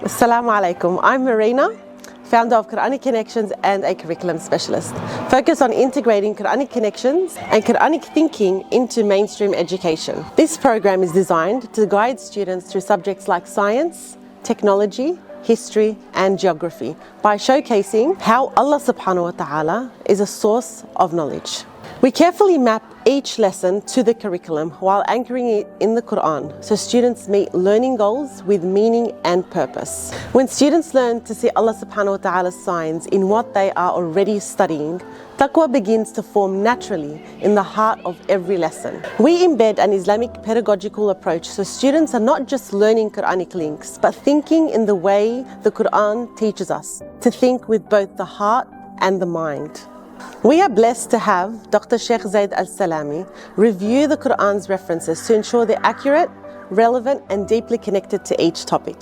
Assalamu alaikum. I'm Marina, founder of Quranic Connections and a curriculum specialist, focused on integrating Quranic connections and Quranic thinking into mainstream education. This program is designed to guide students through subjects like science, technology, history and geography by showcasing how Allah subhanahu wa ta'ala is a source of knowledge. We carefully map each lesson to the curriculum while anchoring it in the Quran so students meet learning goals with meaning and purpose. When students learn to see Allah subhanahu wa ta'ala's signs in what they are already studying, taqwa begins to form naturally in the heart of every lesson. We embed an Islamic pedagogical approach so students are not just learning Quranic links but thinking in the way the Quran teaches us to think with both the heart and the mind. We are blessed to have Dr. Sheikh Zaid Al-Salami review the Quran's references to ensure they're accurate, relevant and deeply connected to each topic.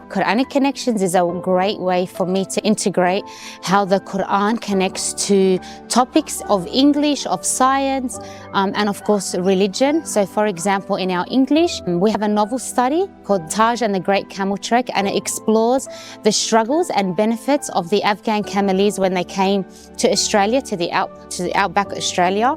Quranic Connections is a great way for me to integrate how the Quran connects to topics of English, of science, and of course religion. So for example, in our English, we have a novel study called Taj and the Great Camel Trek, and it explores the struggles and benefits of the Afghan Camelese when they came to Australia, to the outback Australia.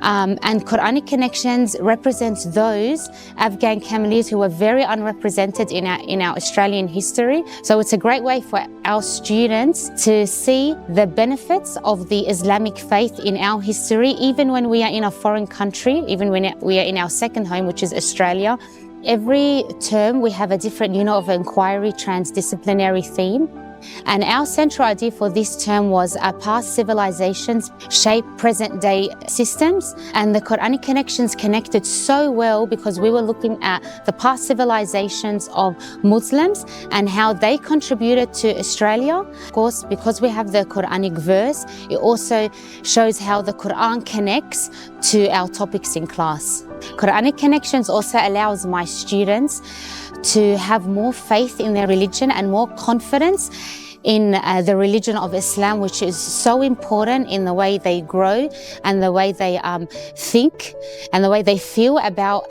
And Quranic Connections represents those Afghan Camelese who were very unrepresented in our Australian history. So it's a great way for our students to see the benefits of the Islamic faith in our history, even when we are in a foreign country, even when we are in our second home, which is Australia. Every term we have a different unit of inquiry, transdisciplinary theme. And our central idea for this term was past civilizations shape present-day systems. And the Quranic Connections connected so well because we were looking at the past civilizations of Muslims and how they contributed to Australia. Of course, because we have the Quranic verse, it also shows how the Quran connects to our topics in class. Quranic Connections also allows my students to have more faith in their religion and more confidence in the religion of Islam, which is so important in the way they grow and the way they think and the way they feel about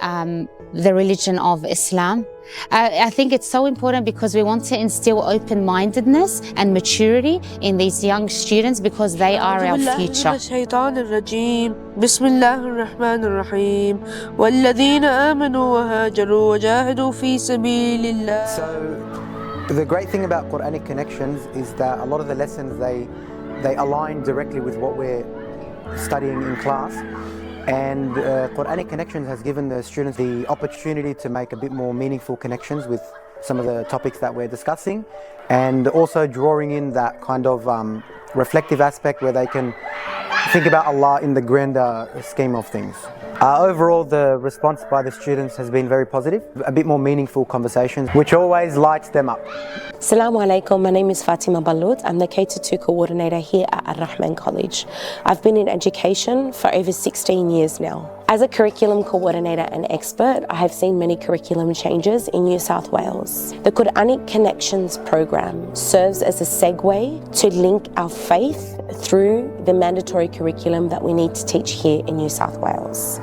the religion of Islam. I think it's so important because we want to instill open-mindedness and maturity in these young students because they are our future. بسم الله الرحمن الرحيم والذين آمنوا وهاجروا وجاهدوا في سبيل الله. So the great thing about Quranic Connections is that a lot of the lessons they align directly with what we're studying in class. And Quranic Connections has given the students the opportunity to make a bit more meaningful connections with some of the topics that we're discussing, and also drawing in that kind of reflective aspect where they can think about Allah in the grander scheme of things. Overall, the response by the students has been very positive, a bit more meaningful conversations, which always lights them up. Assalamu alaikum, my name is Fatima Balout. I'm the K-2 coordinator here at Ar-Rahman College. I've been in education for over 16 years now. As a curriculum coordinator and expert, I have seen many curriculum changes in New South Wales. The Quranic Connections program serves as a segue to link our faith through the mandatory curriculum that we need to teach here in New South Wales.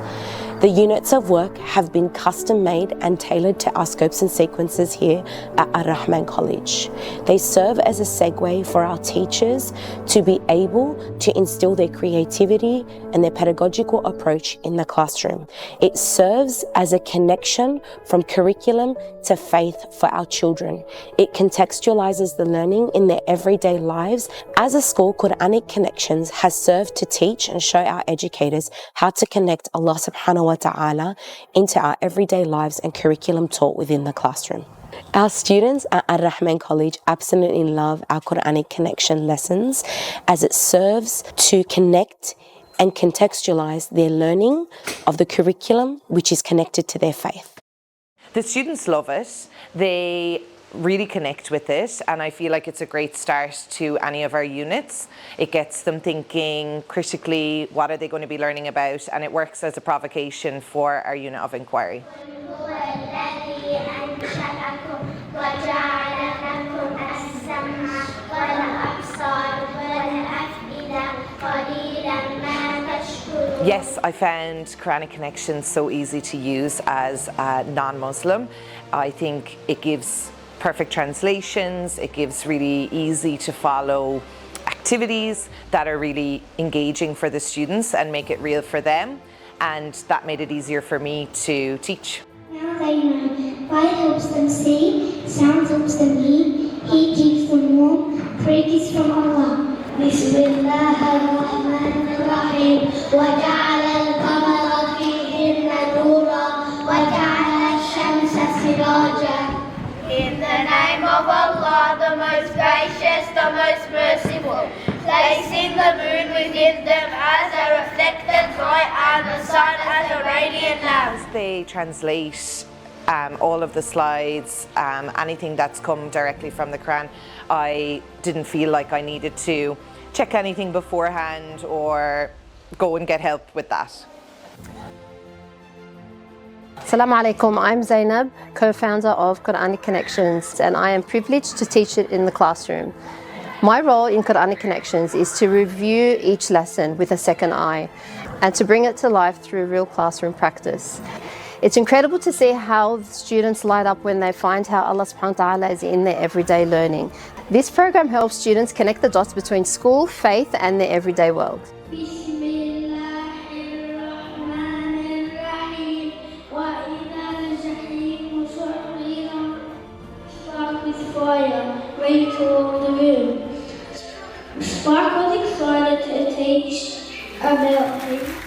The units of work have been custom made and tailored to our scopes and sequences here at Ar-Rahman College. They serve as a segue for our teachers to be able to instill their creativity and their pedagogical approach in the classroom. It serves as a connection from curriculum to faith for our children. It contextualizes the learning in their everyday lives. As a school, Quranic Connections has served to teach and show our educators how to connect Allah subhanahu wa ta'ala into our everyday lives and curriculum taught within the classroom. Our students at Ar-Rahman College absolutely love our Quranic Connection lessons as it serves to connect and contextualize their learning of the curriculum which is connected to their faith. The students love it. They really connect with it, and I feel like it's a great start to any of our units. It gets them thinking critically, what are they going to be learning about, and it works as a provocation for our unit of inquiry. Yes, I found Quranic Connections so easy to use as a non-Muslim. I think it gives perfect translations, it gives really easy to follow activities that are really engaging for the students and make it real for them, and that made it easier for me to teach. Now they know. Light helps them see, sound helps them hear, heat keeps them warm, prayer is from Allah. Bismillah ar-Rahman ar-Rahim, wa ja'ala al-qamara fihinna nura, wa ja'ala ash-shamsa siraja. In the name of Allah, the most gracious, the most merciful, placing the moon within them as a reflected light and the sun as a radiant lamp. They translate all of the slides, anything that's come directly from the Quran. I didn't feel like I needed to check anything beforehand or go and get help with that. Assalamu alaikum, I'm Zainab, co-founder of Quranic Connections, and I am privileged to teach it in the classroom. My role in Quranic Connections is to review each lesson with a second eye and to bring it to life through real classroom practice. It's incredible to see how the students light up when they find how Allah subhanahu wa ta'ala is in their everyday learning. This program helps students connect the dots between school, faith and their everyday world. Fire, ready to walk the room. Spark was excited to teach about him.